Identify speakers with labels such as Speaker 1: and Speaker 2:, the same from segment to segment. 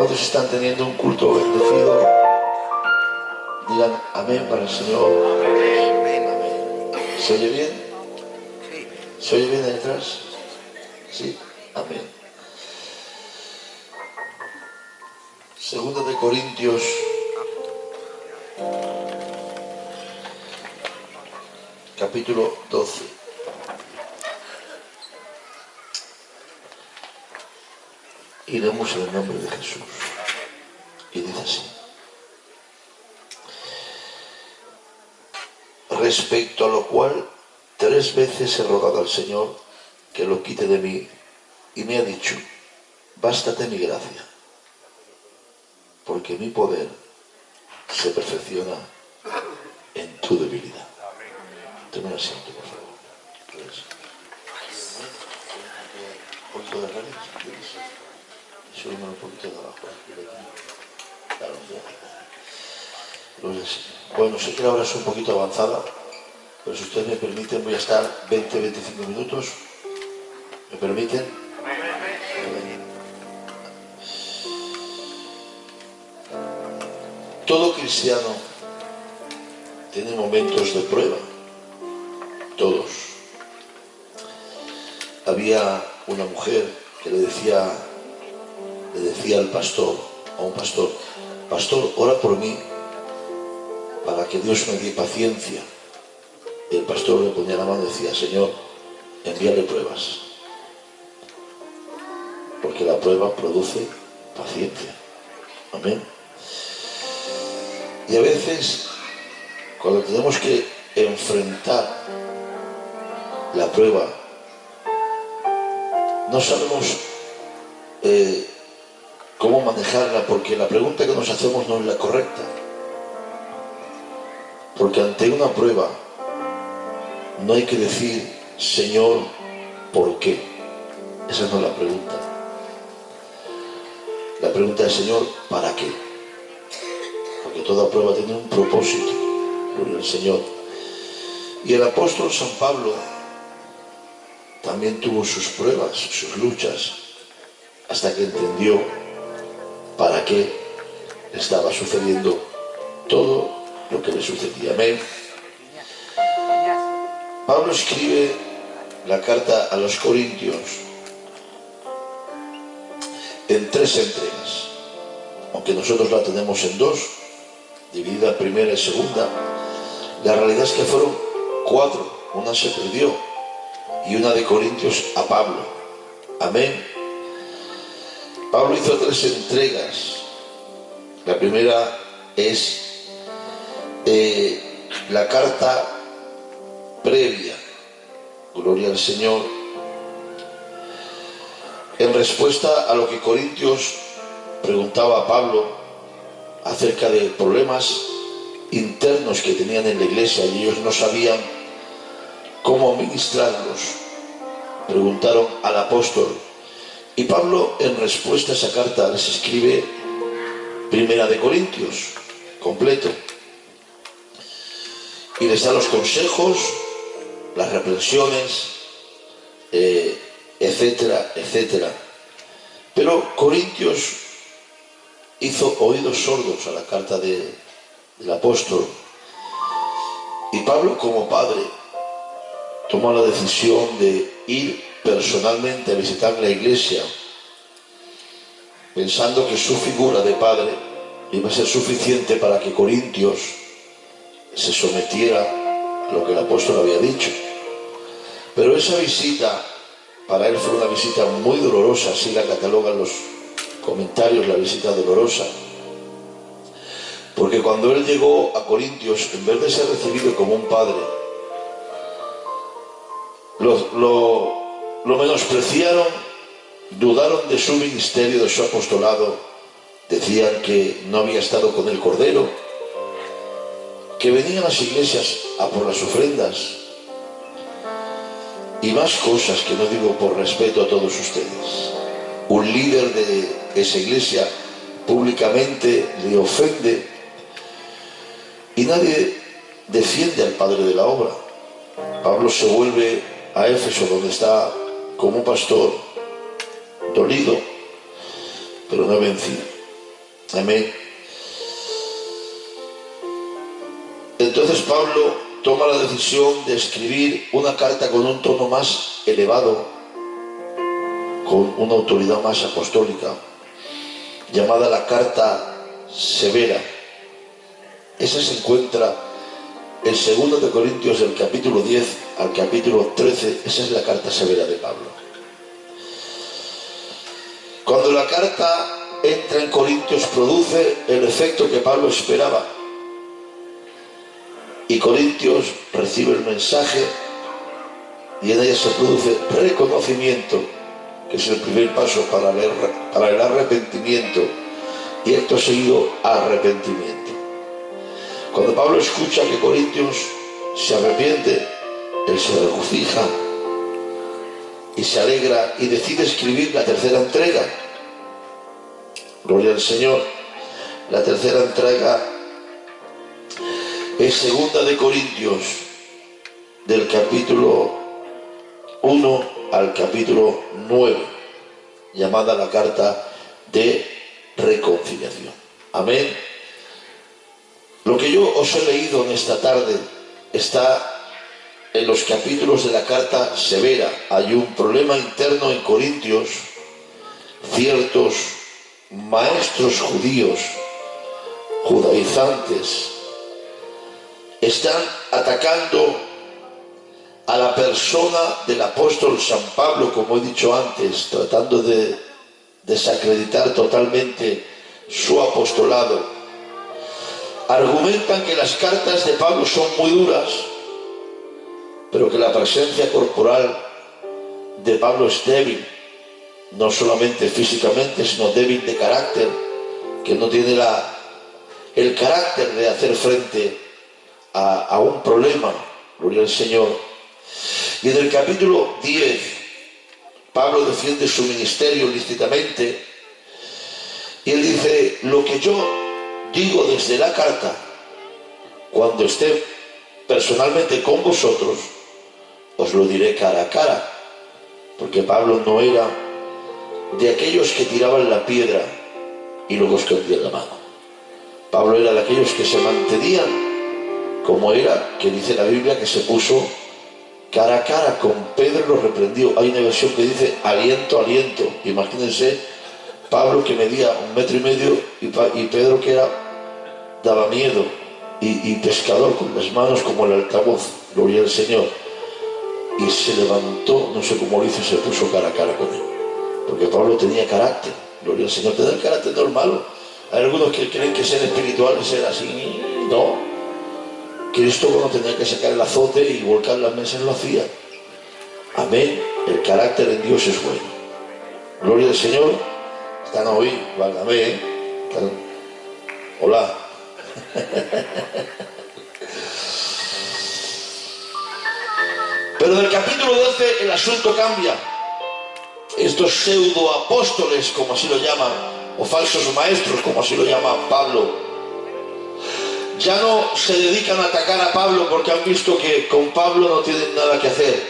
Speaker 1: ¿Cuántos están teniendo un culto bendecido? Digan amén para el Señor. Amén. ¿Se oye bien? ¿Se oye bien ahí atrás? Sí, amén. Segunda de Corintios, capítulo 12. Iremos en el nombre de Jesús. Y dice así: respecto a lo cual 3 veces he rogado al Señor que lo quite de mí, y me ha dicho: bástate mi gracia, porque mi poder se perfecciona en tu debilidad. Tome asiento, por favor. Un poquito de radio, si quieres. Subimos un poquito de abajo. Claro, bueno, sé que la hora es un poquito avanzada, pero si ustedes me permiten, voy a estar 20-25 minutos. ¿Me permiten? Todo cristiano tiene momentos de prueba. Todos. Había una mujer que le decía al pastor, a un pastor: pastor, ora por mí para que Dios me dé paciencia. Y el pastor le ponía la mano y decía: Señor, envíale pruebas, porque la prueba produce paciencia. Amén. Y a veces, cuando tenemos que enfrentar la prueba, no sabemos cómo manejarla, porque la pregunta que nos hacemos no es la correcta. Porque ante una prueba no hay que decir: Señor, ¿por qué? Esa no es la pregunta. La pregunta es: Señor, ¿para qué? Porque toda prueba tiene un propósito. Gloria al Señor. Y el apóstol San Pablo también tuvo sus pruebas, sus luchas, hasta que entendió para qué estaba sucediendo todo lo que le sucedía. Amén. Pablo escribe la carta a los Corintios en 3 entregas, aunque nosotros la tenemos en 2, dividida primera y segunda. La realidad es que fueron 4, una se perdió, y una de Corintios a Pablo. Amén. Pablo hizo 3 entregas. La primera es la carta previa, gloria al Señor, en respuesta a lo que Corintios preguntaba a Pablo acerca de problemas internos que tenían en la iglesia y ellos no sabían cómo administrarlos. Preguntaron al apóstol, y Pablo, en respuesta a esa carta, les escribe Primera de Corintios completo, y les da los consejos, las reprensiones, etcétera, etcétera. Pero Corintios hizo oídos sordos a la carta del apóstol, y Pablo, como padre, tomó la decisión de ir personalmente a visitar la iglesia, pensando que su figura de padre iba a ser suficiente para que Corintios se sometiera a lo que el apóstol había dicho. Pero esa visita para él fue una visita muy dolorosa, así la catalogan los comentarios, la visita dolorosa, porque cuando él llegó a Corintios, en vez de ser recibido como un padre, lo menospreciaron, dudaron de su ministerio, de su apostolado, decían que no había estado con el Cordero, que venían a las iglesias a por las ofrendas y más cosas que no digo por respeto a todos ustedes. Un líder de esa iglesia públicamente le ofende y nadie defiende al padre de la obra. Pablo se vuelve a Éfeso, donde está como pastor, dolido, pero no vencido. Amén. Entonces Pablo toma la decisión de escribir una carta con un tono más elevado, con una autoridad más apostólica, llamada la carta severa. Esa se encuentra en 2 de Corintios del capítulo 10 al capítulo 13. Esa es la carta severa de Pablo. Cuando la carta entra en Corintios, produce el efecto que Pablo esperaba, y Corintios recibe el mensaje, y en ella se produce reconocimiento, que es el primer paso para el arrepentimiento, y acto seguido arrepentimiento. Cuando Pablo escucha que Corintios se arrepiente, él se regocija y se alegra y decide escribir la tercera entrega. Gloria al Señor. La tercera entrega es 2 de Corintios, del capítulo 1 al capítulo 9, llamada la carta de reconciliación. Amén. Lo que yo os he leído en esta tarde está en los capítulos de la carta severa. Hay un problema interno en Corintios. Ciertos maestros judíos, judaizantes, están atacando a la persona del apóstol San Pablo, como he dicho antes, tratando de desacreditar totalmente su apostolado. Argumentan que las cartas de Pablo son muy duras, pero que la presencia corporal de Pablo es débil, no solamente físicamente, sino débil de carácter, que no tiene el carácter de hacer frente a un problema. Gloria al Señor. Y en el capítulo 10, Pablo defiende su ministerio lícitamente, y él dice: lo que yo digo desde la carta, cuando esté personalmente con vosotros, os lo diré cara a cara, porque Pablo no era de aquellos que tiraban la piedra y luego escondían la mano. Pablo era de aquellos que se mantenían, como era, que dice la Biblia, que se puso cara a cara con Pedro y lo reprendió. Hay una versión que dice aliento a aliento. Imagínense Pablo, que medía 1,5 metros, y Pedro, que daba miedo, y pescador, con las manos como el altavoz. Gloria al Señor. Y se levantó, no sé cómo lo hizo, se puso cara a cara con él, porque Pablo tenía carácter. Gloria al Señor. Tener carácter no es malo. Hay algunos que creen que ser espiritual es ser así. No. Cristo, cuando tenía que sacar el azote y volcar las mesas, lo hacía. Amén. El carácter en Dios es bueno. Gloria al Señor. Están hoy, válgame, ¿eh? Hola. Pero en el capítulo 12 el asunto cambia. Estos pseudoapóstoles, como así lo llaman, o falsos maestros, como así lo llama Pablo, ya no se dedican a atacar a Pablo, porque han visto que con Pablo no tienen nada que hacer.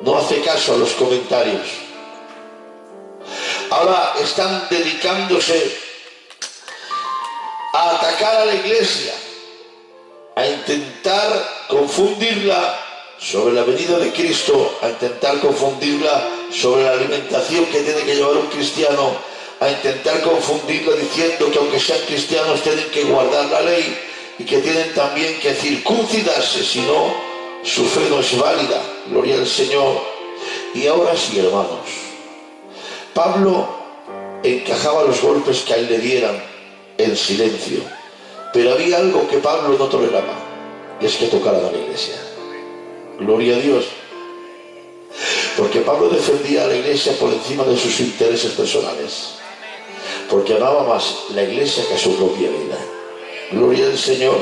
Speaker 1: No hace caso a los comentarios. Ahora están dedicándose a atacar a la iglesia, a intentar confundirla sobre la venida de Cristo, a intentar confundirla sobre la alimentación que tiene que llevar un cristiano, a intentar confundirla diciendo que aunque sean cristianos tienen que guardar la ley y que tienen también que circuncidarse, si no, su fe no es válida. Gloria al Señor. Y ahora sí, hermanos, Pablo encajaba los golpes que a él le dieran en silencio, pero había algo que Pablo no toleraba, y es que tocaran a la iglesia. Gloria a Dios. Porque Pablo defendía a la iglesia por encima de sus intereses personales, porque amaba más la iglesia que a su propia vida. Gloria al Señor.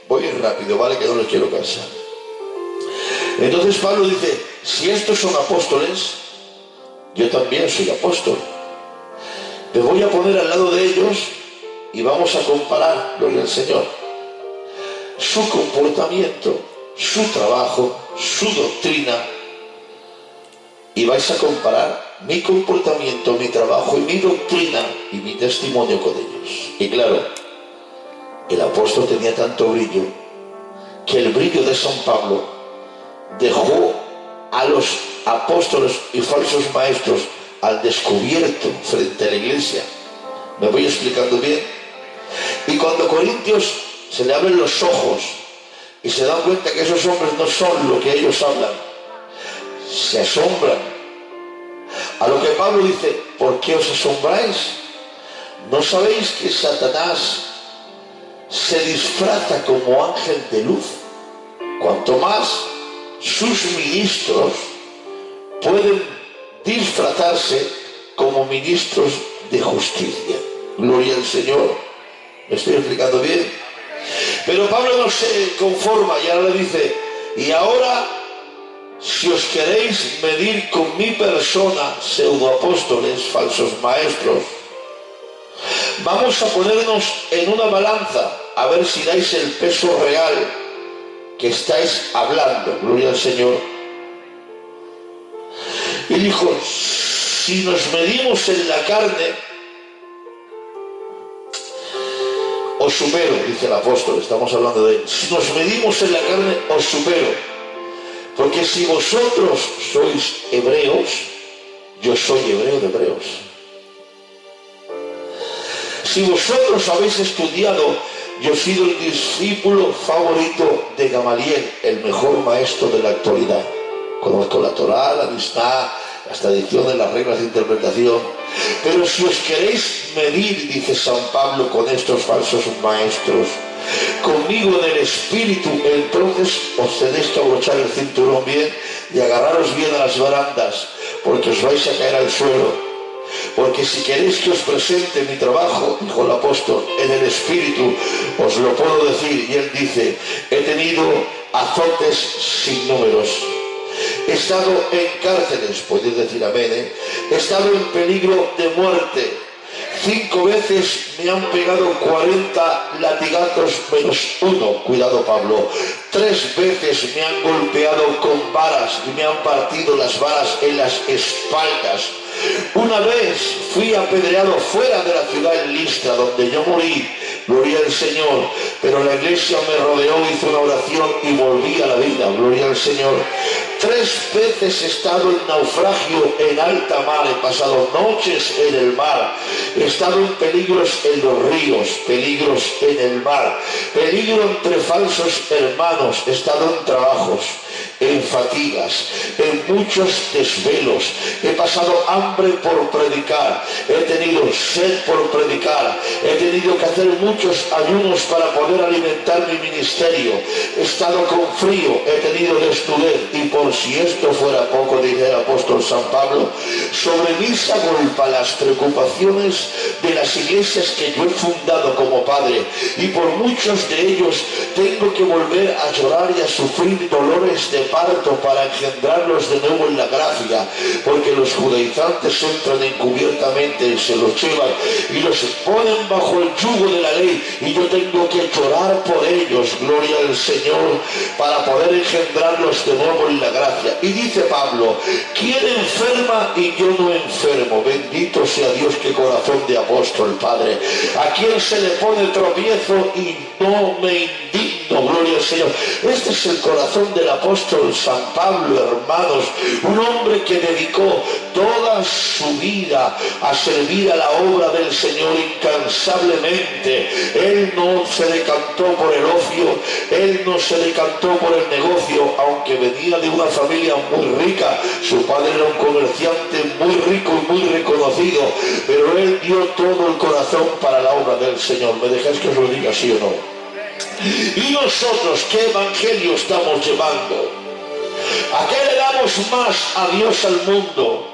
Speaker 1: Voy rápido, vale, que no les quiero cansar. Entonces Pablo dice: si estos son apóstoles, yo también soy apóstol. Me voy a poner al lado de ellos y vamos a comparar, gloria al Señor, su comportamiento, su trabajo, su doctrina, y vais a comparar mi comportamiento, mi trabajo y mi doctrina y mi testimonio con ellos. Y claro, el apóstol tenía tanto brillo que el brillo de San Pablo dejó a los apóstoles y falsos maestros al descubierto frente a la iglesia. ¿Me voy explicando bien? Y cuando a Corintios se le abren los ojos y se dan cuenta que esos hombres no son lo que ellos hablan, se asombran. A lo que Pablo dice: ¿por qué os asombráis? ¿No sabéis que Satanás se disfraza como ángel de luz? Cuanto más sus ministros pueden disfrazarse como ministros de justicia. Gloria al Señor. ¿Me estoy explicando bien? Pero Pablo no se conforma y ahora le dice: y ahora, si os queréis medir con mi persona, pseudoapóstoles, falsos maestros, vamos a ponernos en una balanza a ver si dais el peso real que estáis hablando. Gloria al Señor. Y dijo: si nos medimos en la carne, os supero, dice el apóstol, estamos hablando de él. Si nos medimos en la carne, os supero. Porque si vosotros sois hebreos, yo soy hebreo de hebreos. Si vosotros habéis estudiado, yo he sido el discípulo favorito de Gamaliel, el mejor maestro de la actualidad. Conozco la Torá, la Misná, las tradiciones, las reglas de interpretación. Pero si os queréis medir, dice San Pablo, con estos falsos maestros, conmigo en el espíritu, entonces os tenéis que abrochar el cinturón bien y agarraros bien a las barandas, porque os vais a caer al suelo. Porque si queréis que os presente mi trabajo, dijo el apóstol, en el espíritu, os lo puedo decir. Y él dice: he tenido azotes sin números, he estado en cárceles, podéis decir amén, he estado en peligro de muerte, 5 veces me han pegado 40 latigazos menos 1, cuidado Pablo, 3 veces me han golpeado con varas y me han partido las varas en las espaldas. Una vez fui apedreado fuera de la ciudad en Listra, donde yo morí, gloria al Señor, pero la iglesia me rodeó, hizo una oración y volví a la vida, gloria al Señor. 3 veces he estado en naufragio en alta mar, he pasado noches en el mar, he estado en peligros en los ríos, peligros en el mar, peligro entre falsos hermanos, he estado en trabajos, en fatigas, en muchos desvelos, he pasado hambre por predicar, he tenido sed por predicar, he tenido que hacer muchos ayunos para poder alimentar mi ministerio, he estado con frío, he tenido desnudez, y por si esto fuera poco, dice el apóstol San Pablo, sobre mí se agolpan las preocupaciones de las iglesias que yo he fundado como padre, y por muchos de ellos tengo que volver a llorar y a sufrir dolores de parto para engendrarlos de nuevo en la gracia, porque los judaizantes entran encubiertamente, se los llevan y los ponen bajo el yugo de la ley, y yo tengo que llorar por ellos, gloria al Señor, para poder engendrarlos de nuevo en la gracia. Y dice Pablo: ¿quién enferma y yo no enfermo? Bendito sea Dios, qué corazón de apóstol, Padre. ¿A quién se le pone tropiezo y no me indigno? Gloria al Señor. Este es el corazón del apóstol San Pablo, hermanos, un hombre que dedicó toda su vida a servir a la obra del Señor incansablemente. Él no se decantó por el ocio, él no se decantó por el negocio, aunque venía de una familia muy rica. Su padre era un comerciante muy rico y muy reconocido, pero él dio todo el corazón para la obra del Señor. ¿Me dejáis que os lo diga, sí o no? ¿Y nosotros qué evangelio estamos llevando? ¿A qué le damos más a Dios, al mundo?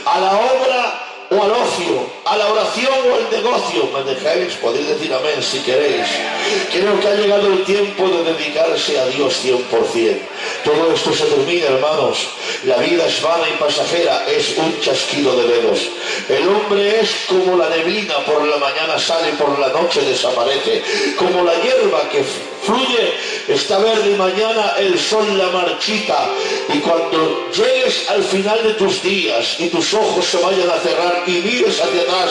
Speaker 1: ¿A la obra o al ocio? a la oración o al negocio. ¿Me dejáis? Podéis decir amén si queréis. Creo que ha llegado el tiempo de dedicarse a Dios 100%. Todo esto se termina, hermanos. La vida es vana y pasajera, es un chasquido de dedos. El hombre es como la neblina, por la mañana sale, por la noche desaparece. Como la hierba que fluye, está verde y mañana el sol la marchita. Y cuando llegues al final de tus días y tus ojos se vayan a cerrar y mires hacia atrás,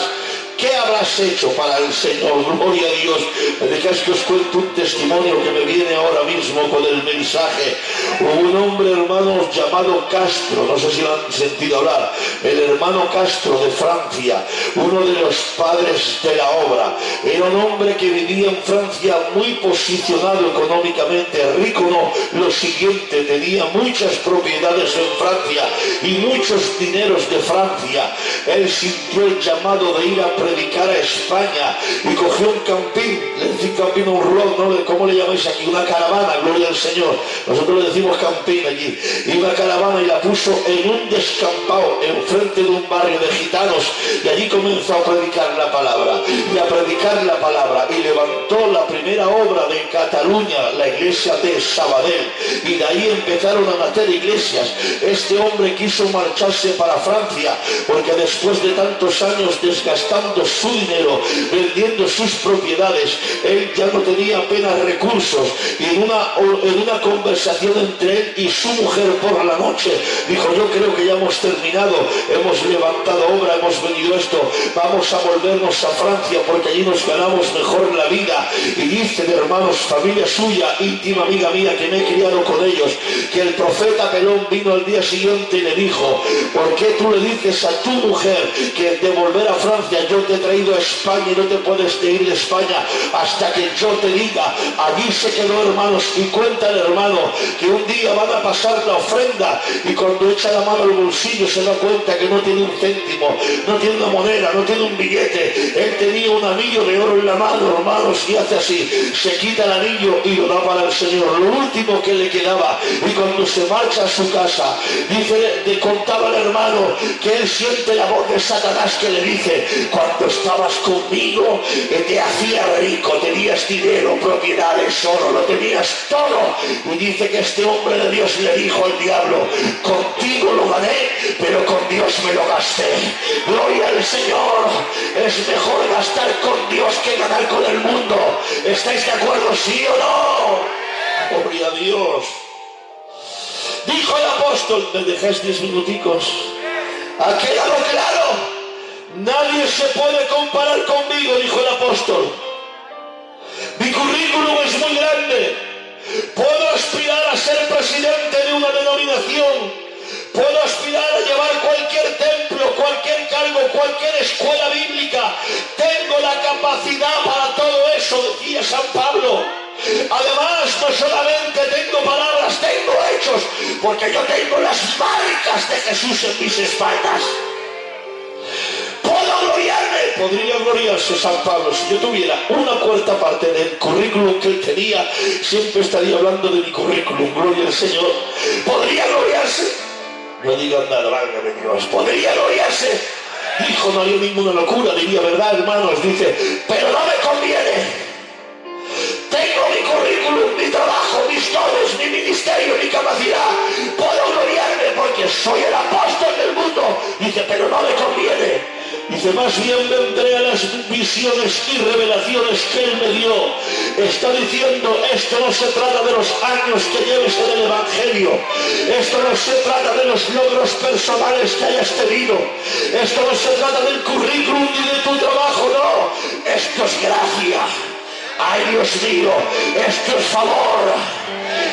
Speaker 1: ¿qué habrás hecho para el Señor? Gloria a Dios. Me dejáis que os cuente un testimonio que me viene ahora mismo con el mensaje. Hubo un hombre, hermanos, llamado Castro, no sé si lo han sentido hablar, el hermano Castro de Francia, uno de los padres de la obra. Era un hombre que vivía en Francia muy posicionado económicamente, rico no, lo siguiente, tenía muchas propiedades en Francia y muchos dineros de Francia. Él sintió el llamado de ir a predicar a España y cogió un campín, le decimos campín, un road, ¿no? ¿Cómo le llamáis aquí? Una caravana, gloria al Señor, nosotros le decimos campín allí, y una caravana y la puso en un descampado enfrente de un barrio de gitanos, y allí comenzó a predicar la palabra y a predicar la palabra, y levantó la primera obra de Cataluña, la iglesia de Sabadell, y de ahí empezaron a nacer iglesias. Este hombre quiso marcharse para Francia porque después de tantos años desgastando su dinero, vendiendo sus propiedades, él ya no tenía apenas recursos, y en una conversación entre él y su mujer por la noche dijo: yo creo que ya hemos terminado, hemos levantado obra, hemos venido esto, vamos a volvernos a Francia porque allí nos ganamos mejor la vida. Y dicen, hermanos, familia suya, íntima amiga mía, que me he criado con ellos, que el profeta Pelón vino al día siguiente y le dijo: ¿por qué tú le dices a tu mujer que de volver a Francia? Yo te he traído a España y no te puedes ir de España hasta que yo te diga. Allí se quedó, hermanos, y cuenta el hermano que un día van a pasar la ofrenda y cuando echa la mano al bolsillo se da cuenta que no tiene un céntimo, no tiene una moneda, no tiene un billete. Él tenía un anillo de oro en la mano, hermanos, y hace así, se quita el anillo y lo da para el Señor, lo último que le quedaba. Y cuando se marcha a su casa, dice, le contaba al hermano que él siente la voz de Satanás que le dice: cuando estabas conmigo te hacía rico, tenías dinero, propiedades, oro, lo tenías todo. Y dice que este hombre de Dios le dijo al diablo: contigo lo gané, pero con Dios me lo gasté. Gloria al Señor. Es mejor gastar con Dios que ganar con el mundo. ¿Estáis de acuerdo, sí o no? Gloria a Dios. Dijo el apóstol, me dejáis 10 minuticos, ¿ha quedado claro? Nadie se puede comparar conmigo, dijo el apóstol. Mi currículum es muy grande. Puedo aspirar a ser presidente de una denominación. Puedo aspirar a llevar cualquier templo, cualquier cargo, cualquier escuela bíblica. Tengo la capacidad para todo eso, decía San Pablo. Además, no solamente tengo palabras, tengo hechos, porque yo tengo las marcas de Jesús en mis espaldas. ¿Puedo gloriarme? Podría gloriarse San Pablo. Si yo tuviera una cuarta parte del currículum que él tenía, siempre estaría hablando de mi currículum. Gloria al Señor. ¿Podría gloriarse? No digan nada, válgame Dios. ¿Podría gloriarse? Hijo, no haría ninguna locura, diría, ¿verdad, hermanos? Dice, pero no me conviene. Tengo mi currículum, mi trabajo, mis dones, mi ministerio, mi capacidad. Puedo gloriarme porque soy el apóstol del mundo. Dice, pero no me conviene. Dice, más bien vendré a las visiones y revelaciones que Él me dio. Está diciendo, esto no se trata de los años que lleves en el Evangelio. Esto no se trata de los logros personales que hayas tenido. Esto no se trata del currículum ni de tu trabajo, no. Esto es gracia. Ay, Dios mío, esto es favor.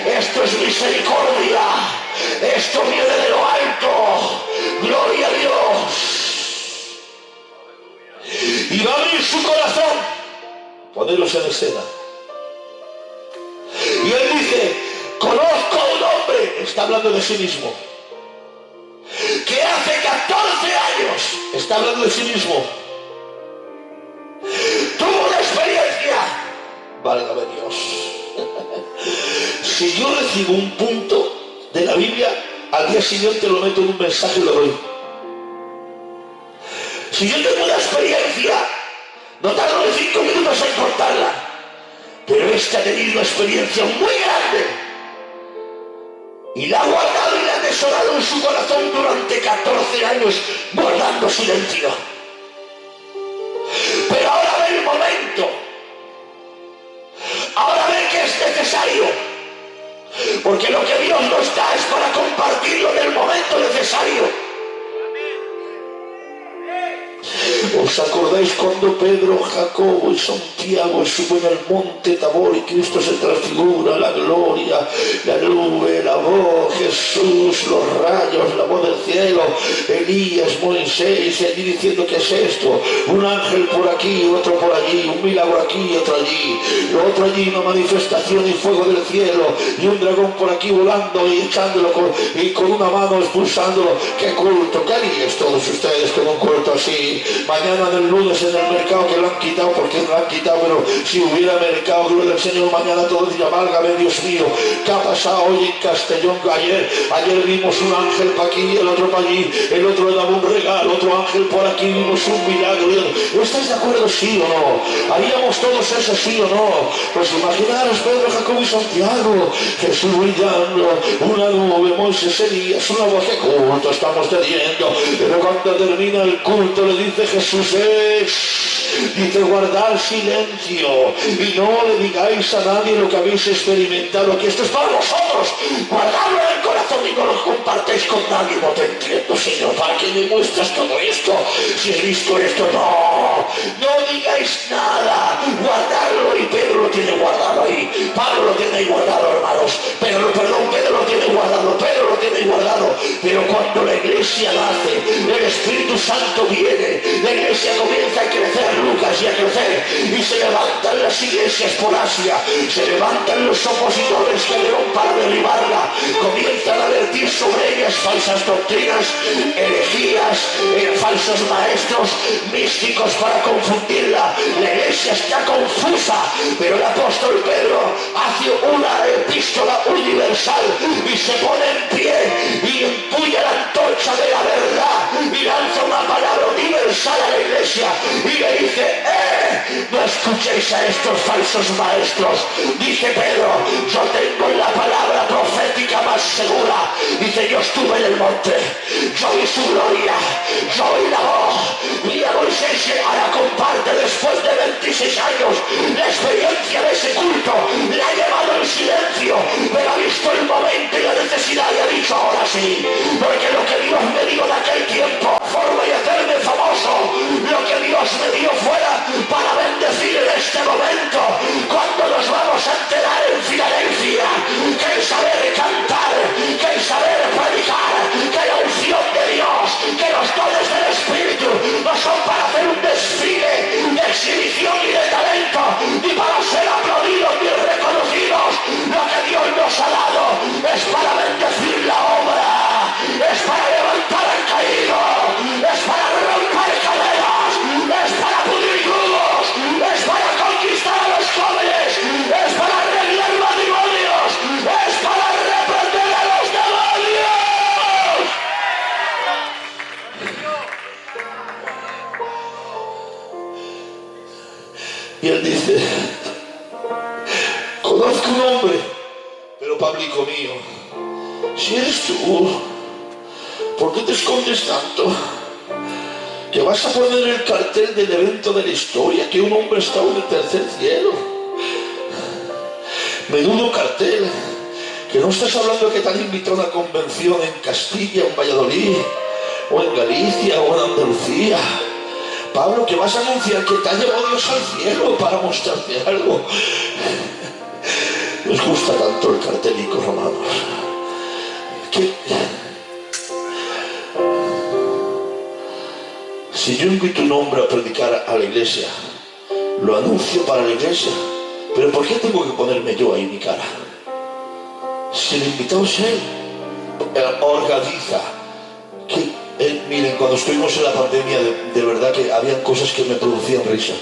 Speaker 1: Esto es misericordia. Esto viene de lo alto. Gloria a Dios. Y va a abrir su corazón. Poneros en escena. Y él dice, conozco a un hombre, está hablando de sí mismo, que hace 14 años, está hablando de sí mismo, tuvo una experiencia. Válgame Dios. Si yo recibo un punto de la Biblia, al día siguiente lo meto en un mensaje y lo doy. Si yo tengo una experiencia, no tardo de 5 minutos en contarla, pero este ha tenido una experiencia muy grande y la ha guardado y la ha atesorado en su corazón durante 14 años, guardando silencio. Pero ahora ve el momento, ahora ve que es necesario, porque lo que Dios nos da es para compartirlo en el momento necesario. ¿Os acordáis cuando Pedro, Jacobo y Santiago suben al monte Tabor y Cristo se transfigura, la gloria, la nube, la voz, Jesús, los rayos, la voz del cielo, Elías, Moisés, y allí diciendo ¿qué es esto? Un ángel por aquí, otro por allí, un milagro aquí, otro allí, lo otro allí, una manifestación y fuego del cielo, y un dragón por aquí volando y echándolo con una mano expulsándolo. ¡Qué culto! ¿Qué haríais todos ustedes con un culto así? Mañana del lunes en el mercado, que lo han quitado porque lo han quitado, pero si hubiera mercado, gloria del Señor, mañana todos dirían, válgame Dios mío, ¿qué ha pasado hoy en Castellón? Ayer vimos un ángel para aquí, el otro para allí, el otro le daba un regalo, otro ángel por aquí, vimos un milagro. ¿Estáis de acuerdo, sí o no? ¿Haríamos todos eso, sí o no? Pues imaginaros Pedro, Jacobo y Santiago, Jesús brillando, una nube, Moisés, Elías, una voz. ¿Qué culto estamos teniendo? Pero cuando termina el culto le dice Jesús dice guardar silencio y no le digáis a nadie lo que habéis experimentado, que esto es para vosotros, guardarlo en el corazón y no lo compartéis con nadie. No te entiendo, Señor, ¿para qué me muestras todo esto? Si he visto esto, no digáis nada, guardarlo. Y Pedro lo tiene guardado ahí, Pablo lo tiene ahí guardado, hermanos, Pedro lo tiene guardado, Pedro lo tiene guardado. Pero cuando la iglesia nace, el Espíritu Santo viene, la iglesia comienza a crecer, Lucas, y a crecer, y se levantan las iglesias por Asia, se levantan los opositores que león para derribarla, comienzan a vertir sobre ellas falsas doctrinas, herejías, falsos maestros, místicos para confundirla. La iglesia está confusa, pero el apóstol Pedro hace una epístola universal y se pone en pie y empuña la antorcha de la verdad y lanza una palabra universal a la iglesia y le dice, no escuchéis a estos falsos maestros. Dice Pedro, yo tengo la palabra profética más segura. Dice, yo estuve en el monte, yo vi su gloria, yo oí la voz, vi a Moisés, ahora comparte después de 26 años la experiencia de ese culto, la ha llevado en silencio, pero ha visto el momento y la necesidad y ha dicho, ahora sí, porque lo que Dios me dio en aquel tiempo, forma y hacerme famoso, lo que Dios me dio fuera para bendecir en este momento, cuando nos vamos a enterar en Filadelfia, que el saber cantar, que el saber predicar, que la unción de Dios, que los dones del Espíritu no son para hacer un desfile de exhibición y de talento, ni para ser aplaudidos ni reconocidos. Lo que Dios nos ha dado es para bendecir la obra, es para levantar al caído, es para romper cadenas, es para pudrir yugos, es para conquistar a los jóvenes, es para arreglar matrimonios, es para reprender a los demonios. Y él dice, conozco un hombre, pero Pablico mío, si eres tú, ¿por qué te escondes tanto? Que vas a poner el cartel del evento de la historia, que un hombre está en el tercer cielo. Menudo cartel, que no estás hablando que te han invitado a una convención en Castilla, en Valladolid, o en Galicia, o en Andalucía. Pablo, que vas a anunciar que te ha llevado Dios al cielo para mostrarte algo. Nos gusta tanto el cartelico, hermanos. Si yo invito a un hombre a predicar a la iglesia, lo anuncio para la iglesia, pero ¿por qué tengo que ponerme yo ahí mi cara? Si el invitado es él, organiza. Miren, cuando estuvimos en la pandemia, de verdad que habían cosas que me producían risa.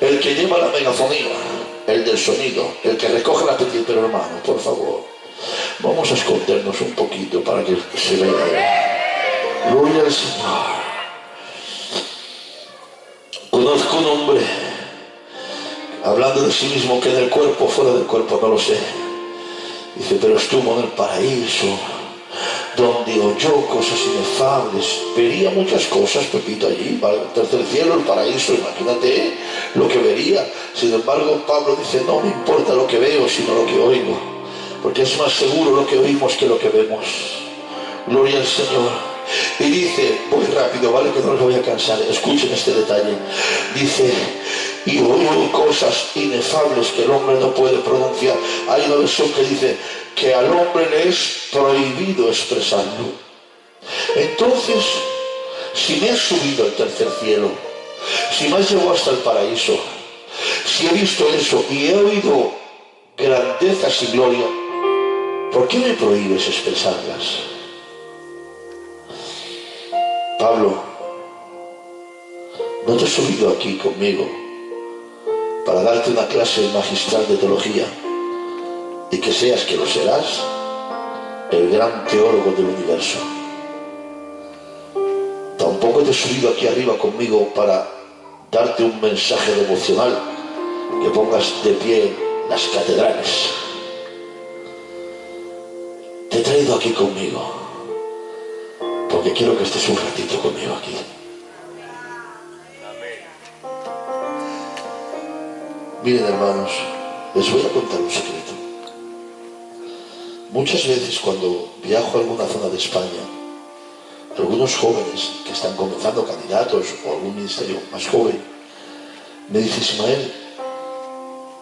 Speaker 1: El que lleva la megafonía, el del sonido, el que recoge la petición, pero hermano, por favor, vamos a escondernos un poquito para que se vea. Gloria al Señor. Conozco un hombre hablando de sí mismo que en el cuerpo, fuera del cuerpo, no lo sé. Dice, pero estuvo en el paraíso, donde oyó cosas inefables, vería muchas cosas, Pepito, allí, ¿vale? El tercer cielo, el paraíso, imagínate lo que vería. Sin embargo, Pablo dice, no me importa lo que veo, sino lo que oigo, porque es más seguro lo que oímos que lo que vemos. Gloria al Señor. Y dice, voy rápido, ¿vale? Que no les voy a cansar, escuchen este detalle. Dice, y oigo cosas inefables que el hombre no puede pronunciar. Hay una versión que dice que al hombre le es prohibido expresarlo. Entonces, si me has subido al tercer cielo, si me has llevado hasta el paraíso, si he visto eso y he oído grandezas y gloria, ¿por qué me prohíbes expresarlas? Pablo, no te he subido aquí conmigo para darte una clase magistral de teología y que seas, que lo serás, el gran teólogo del universo. Tampoco te he subido aquí arriba conmigo para darte un mensaje devocional que pongas de pie las catedrales. Te he traído aquí conmigo porque quiero que estés un ratito conmigo aquí. Miren, hermanos, les voy a contar un secreto. Muchas veces cuando viajo a alguna zona de España, algunos jóvenes que están comenzando, candidatos o algún ministerio más joven, me dicen, Ismael,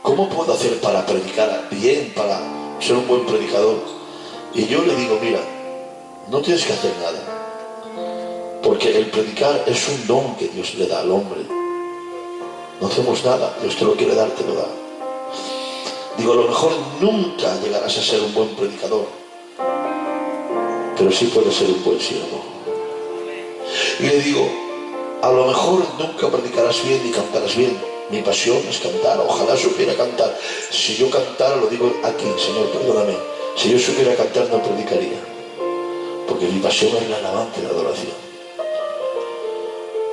Speaker 1: ¿cómo puedo hacer para predicar bien, para ser un buen predicador? Y yo le digo, mira, no tienes que hacer nada, porque el predicar es un don que Dios le da al hombre. No hacemos nada, Dios te lo quiere dar, te lo da. Digo, a lo mejor nunca llegarás a ser un buen predicador, pero sí puedes ser un buen siervo. Y le digo, a lo mejor nunca predicarás bien ni cantarás bien. Mi pasión es cantar, ojalá supiera cantar. Si yo cantara, lo digo aquí, Señor, perdóname, si yo supiera cantar no predicaría, porque mi pasión es la alabanza y la adoración.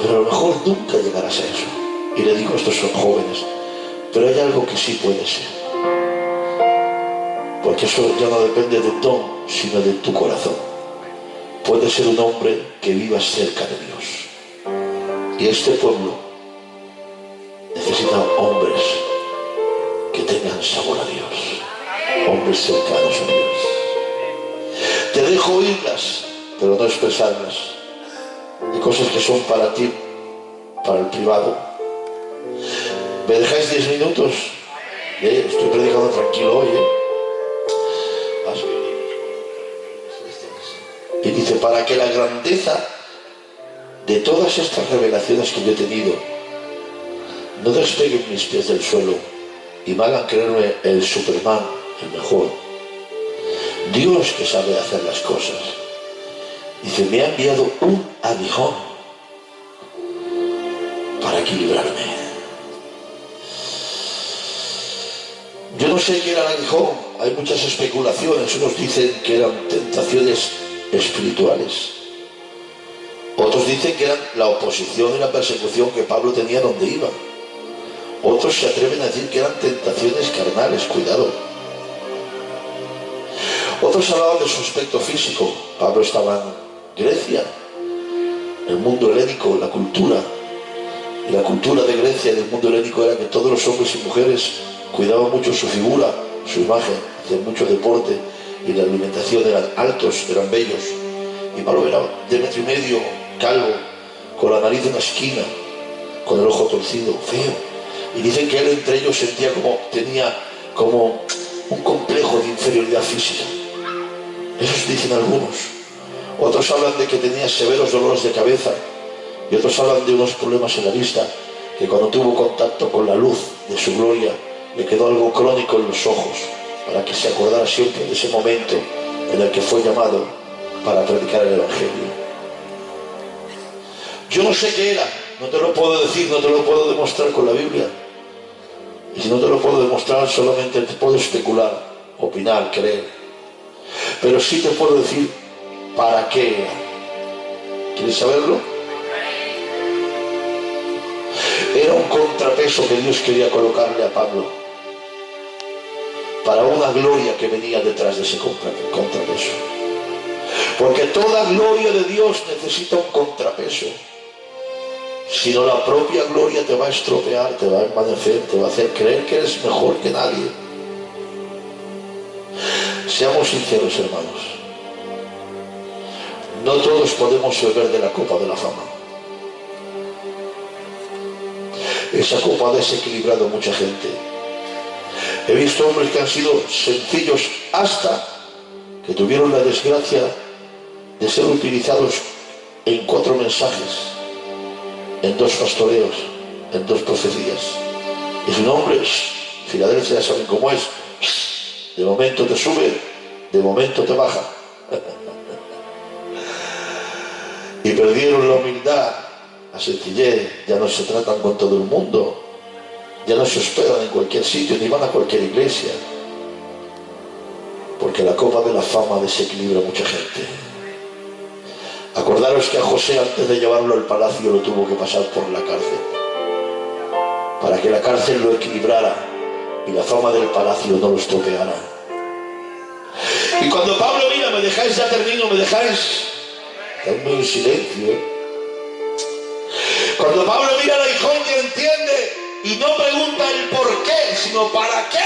Speaker 1: Pero a lo mejor nunca llegarás a eso. Y le digo, estos son jóvenes, pero hay algo que sí puede ser, porque eso ya no depende del don, sino de tu corazón. Puedes ser un hombre que viva cerca de Dios. Y este pueblo necesita hombres que tengan sabor a Dios, hombres cercanos a Dios. Te dejo oírlas, pero no expresarlas. Hay cosas que son para ti, para el privado. ¿Me dejáis 10 minutos? Estoy predicando tranquilo hoy, Y dice, para que la grandeza de todas estas revelaciones que yo he tenido no despeguen mis pies del suelo y me hagan creerme el Superman, el mejor. Dios, que sabe hacer las cosas, dice, me ha enviado un aguijón para equilibrarme. Yo no sé qué era el aguijón, hay muchas especulaciones. Unos dicen que eran tentaciones espirituales, otros dicen que eran la oposición y la persecución que Pablo tenía donde iba, otros se atreven a decir que eran tentaciones carnales, cuidado. Otros hablaban de su aspecto físico. Pablo estaba en Grecia, el mundo helénico, la cultura, y la cultura de Grecia y del mundo helénico era que todos los hombres y mujeres cuidaban mucho su figura, su imagen, hacían mucho deporte y la alimentación, eran altos, eran bellos. Y Pablo era de 1,5 metros, calvo, con la nariz en la esquina, con el ojo torcido, feo. Y dicen que él entre ellos sentía tenía como un complejo de inferioridad física. Eso dicen algunos. Otros hablan de que tenía severos dolores de cabeza, y otros hablan de unos problemas en la vista, que cuando tuvo contacto con la luz de su gloria le quedó algo crónico en los ojos, para que se acordara siempre de ese momento en el que fue llamado para predicar el Evangelio. Yo no sé qué era, no te lo puedo decir, no te lo puedo demostrar con la Biblia. Y si no te lo puedo demostrar, solamente te puedo especular, opinar, creer. Pero sí te puedo decir para qué era. ¿Quieres saberlo? contrapeso que Dios quería colocarle a Pablo, para una gloria que venía detrás de ese contrapeso. Porque toda gloria de Dios necesita un contrapeso. Si no, la propia gloria te va a estropear, te va a envanecer, te va a hacer creer que eres mejor que nadie. Seamos sinceros, hermanos. No todos podemos beber de la copa de la fama. Esa copa ha desequilibrado a mucha gente. He visto hombres que han sido sencillos hasta que tuvieron la desgracia de ser utilizados en 4 mensajes, en 2 pastoreos, en 2 profecías. Y su nombre, Filadelfia, ya saben cómo es. De momento te sube, de momento te baja. Y perdieron la humildad, la sencillez. Ya no se tratan con todo el mundo, ya no se hospedan en cualquier sitio, ni van a cualquier iglesia, porque la copa de la fama desequilibra a mucha gente. Acordaros que a José, antes de llevarlo al palacio, lo tuvo que pasar por la cárcel, para que la cárcel lo equilibrara y la fama del palacio no lo estropeara. Y cuando Pablo, mira, me dejáis, ya termino, me dejáis, estadme en silencio, Cuando Pablo mira al aguijón y entiende, y no pregunta el por qué, sino para qué,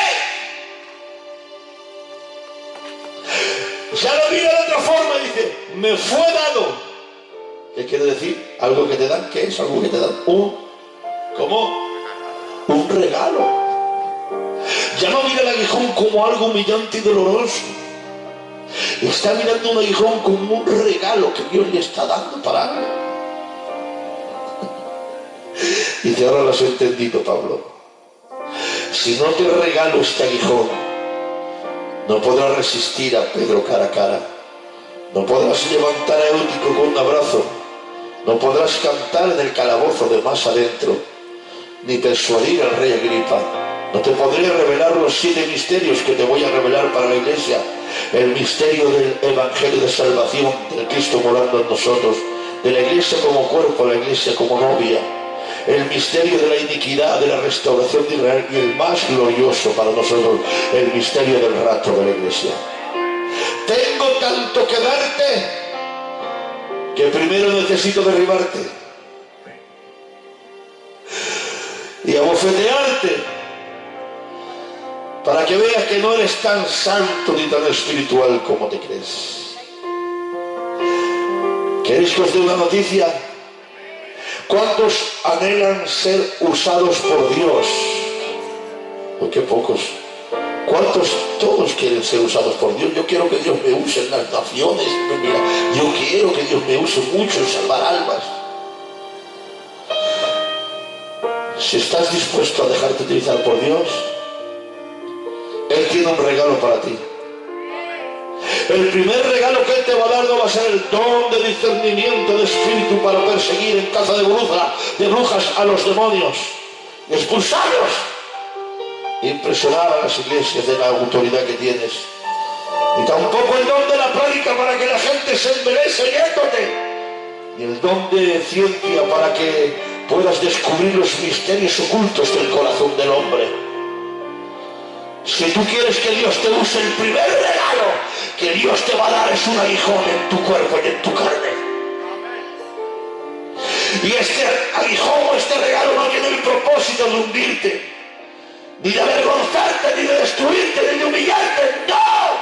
Speaker 1: ya lo mira de otra forma y dice, me fue dado. ¿Qué quiere decir? Algo que te dan, ¿qué es? Algo que te dan, ¿cómo? Un regalo. Ya no mira el aguijón como algo humillante y doloroso. Está mirando un aguijón como un regalo que Dios le está dando para algo. Dice, ahora lo has entendido, Pablo. Si no te regalo este aguijón, no podrás resistir a Pedro cara a cara. No podrás levantar a Eutico con un abrazo. No podrás cantar en el calabozo de más adentro, ni persuadir al rey Agripa. No te podré revelar los 7 misterios que te voy a revelar para la iglesia. El misterio del evangelio de salvación, del Cristo morando en nosotros, de la iglesia como cuerpo, la iglesia como novia, el misterio de la iniquidad, de la restauración de Israel, y el más glorioso para nosotros, el misterio del rapto de la iglesia. Tengo tanto que darte que primero necesito derribarte y abofetearte para que veas que no eres tan santo ni tan espiritual como te crees. ¿Queréis que os dé una noticia? ¿Cuántos anhelan ser usados por Dios? ¿Por qué pocos? ¿Cuántos? Todos quieren ser usados por Dios. Yo quiero que Dios me use en las naciones. Mira, yo quiero que Dios me use mucho en salvar almas. Si estás dispuesto a dejarte utilizar por Dios, Él tiene un regalo para ti. El primer regalo que Él te va a dar no va a ser el don de discernimiento de espíritu para perseguir en caza de brujas a los demonios y expulsarlos, impresionar a las iglesias de la autoridad que tienes, y tampoco el don de la práctica para que la gente se embelese oyéndote, y el don de ciencia para que puedas descubrir los misterios ocultos del corazón del hombre. Si tú quieres que Dios te use, el primer regalo que Dios te va a dar es un aguijón en tu cuerpo y en tu carne. Y este aguijón o este regalo no tiene el propósito de hundirte, ni de avergonzarte, ni de destruirte, ni de humillarte. ¡No!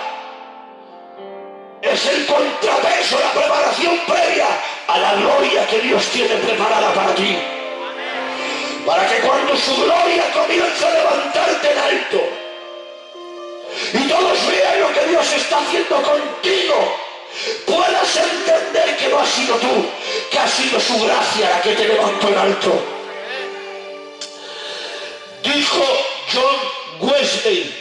Speaker 1: Es el contrapeso, la preparación previa a la gloria que Dios tiene preparada para ti. Para que cuando su gloria comience a levantarte en alto y todos vean lo que Dios está haciendo contigo, puedas entender que no has sido tú, que ha sido su gracia la que te levantó en alto. Dijo John Wesley,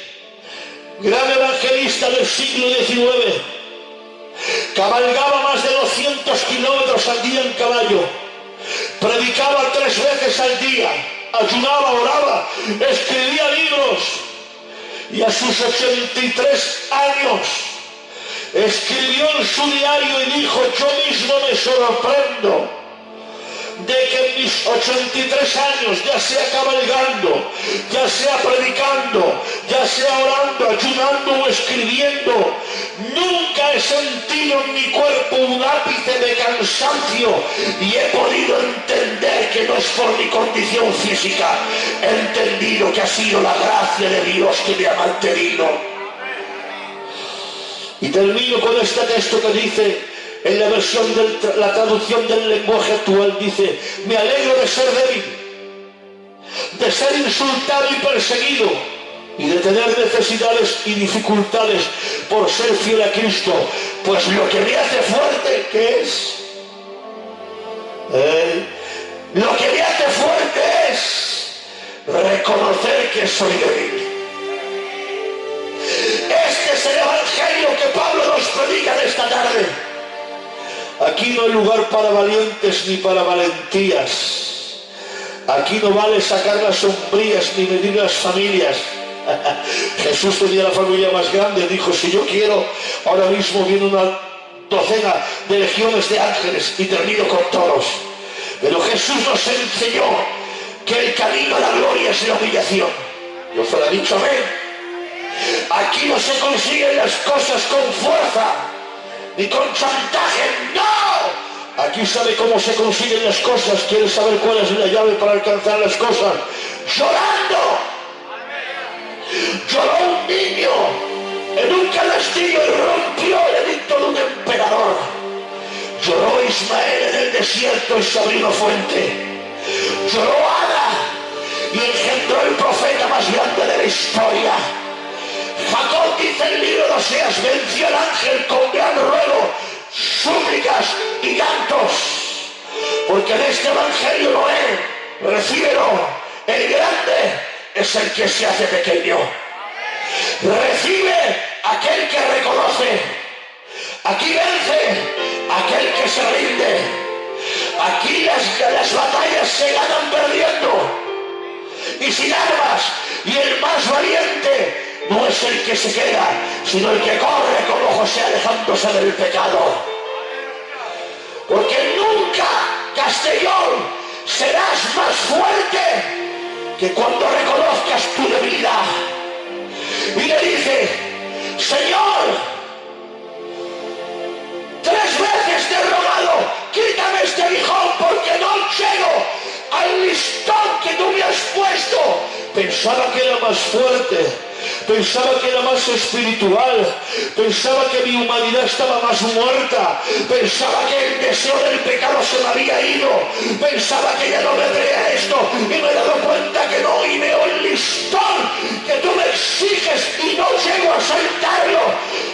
Speaker 1: gran evangelista del siglo XIX, cabalgaba más de 200 kilómetros al día en caballo, predicaba 3 veces al día, ayunaba, oraba, escribía libros, y a sus 83 años escribió en su diario y dijo, yo mismo me sorprendo de que en mis 83 años, ya sea cabalgando, ya sea predicando, ya sea orando, ayunando o escribiendo, nunca he sentido en mi cuerpo un ápice de cansancio y he podido entender que no es por mi condición física. He entendido que ha sido la gracia de Dios que me ha mantenido. Y termino con este texto que dice, en la versión la traducción del lenguaje actual dice: me alegro de ser débil, de ser insultado y perseguido, y de tener necesidades y dificultades por ser fiel a Cristo, pues lo que me hace fuerte, ¿qué es? Lo que me hace fuerte es reconocer que soy débil. Este es el evangelio que Pablo nos predica de esta tarde. Aquí no hay lugar para valientes ni para valentías. Aquí no vale sacar las sombrías ni medir las familias. Jesús tenía la familia más grande. Dijo: si yo quiero, ahora mismo viene una docena de legiones de ángeles y termino con todos. Pero Jesús nos enseñó que el camino a la gloria es la humillación. Yo fuera dicho amén. Aquí no se consiguen las cosas con fuerza ni con chantaje, no. Aquí sabe cómo se consiguen las cosas. ¿Quiere saber cuál es la llave para alcanzar las cosas? Llorando. Lloró un niño en un castillo y rompió el edicto de un emperador. Lloró Ismael en el desierto y se abrió una fuente. Lloró Ana y engendró el profeta más grande de la historia. Jacob, dice el libro de Oseas, venció al ángel con gran ruego, súplicas y llantos. Porque en este evangelio Noé, recíbelo, el grande es el que se hace pequeño. Recibe aquel que reconoce. Aquí vence aquel que se rinde. Aquí las batallas se ganan perdiendo y sin armas, y el más valiente no es el que se queda, sino el que corre como José alejándose del pecado. Porque nunca, Castellón, serás más fuerte que cuando reconozcas tu debilidad. Y le dice: Señor, 3 veces te he rogado, quítame este aguijón porque no llego al listón que tú me has puesto. Pensaba que era más fuerte, pensaba que era más espiritual, pensaba que mi humanidad estaba más muerta, pensaba que el deseo del pecado se me había ido, pensaba que ya no me traía esto, y me he dado cuenta que no, y veo el listón que tú me exiges y no llego a saltarlo.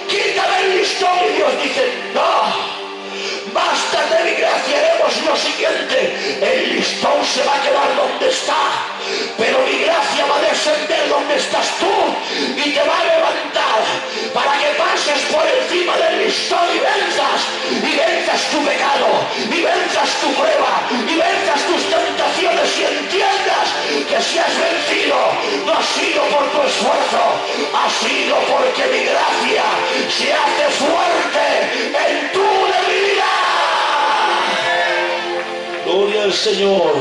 Speaker 1: Quítame el listón. Y Dios dice: no, bástate mi gracia, haremos lo siguiente, el listón se va a quedar donde está, pero mi gracia va a descender donde estás tú y te va a levantar para que pases por encima del listón y venzas tu pecado, y venzas tu prueba, y venzas tus tentaciones, y entiendas que si has vencido no ha sido por tu esfuerzo, ha sido porque mi gracia se hace fuerte en tu debilidad. Gloria al Señor.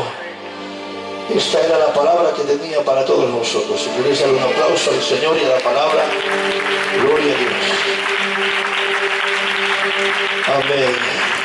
Speaker 1: Esta era la palabra que tenía para todos nosotros. Si queréis dar un aplauso al Señor y a la palabra, gloria a Dios. Amén.